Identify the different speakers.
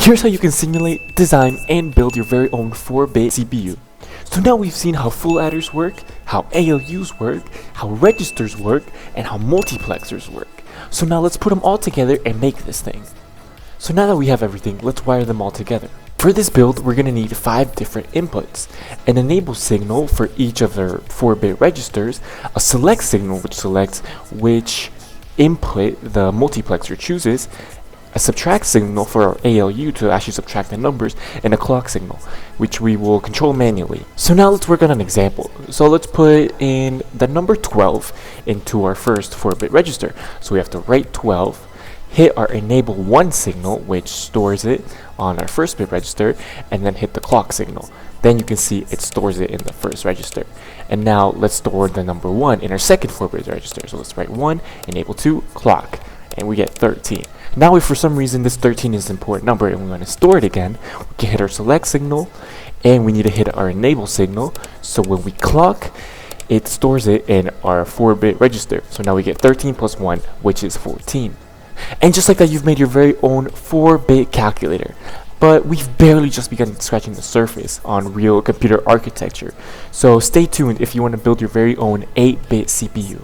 Speaker 1: Here's how you can simulate, design, and build your very own 4-bit CPU. So now we've seen how full adders work, how ALUs work, how registers work, and how multiplexers work. So now let's put them all together and make this thing. So now that we have everything, let's wire them all together. For this build, we're going to need 5 different inputs: an enable signal for each of their 4-bit registers, a select signal which selects which input the multiplexer chooses, a subtract signal for our ALU to actually subtract the numbers, and a clock signal, which we will control manually. So now let's work on an example. So let's put in the number 12 into our first 4-bit register. So we have to write 12, hit our enable 1 signal, which stores it on our first bit register, and then hit the clock signal. Then you can see it stores it in the first register. And now let's store the number 1 in our second 4-bit register. So let's write 1, enable 2, clock, and we get 13. Now if for some reason this 13 is an important number and we want to store it again, we can hit our select signal, and we need to hit our enable signal. So when we clock, it stores it in our 4-bit register. So now we get 13 plus 1, which is 14. And just like that, you've made your very own 4-bit calculator. But we've barely just begun scratching the surface on real computer architecture. So stay tuned if you want to build your very own 8-bit CPU.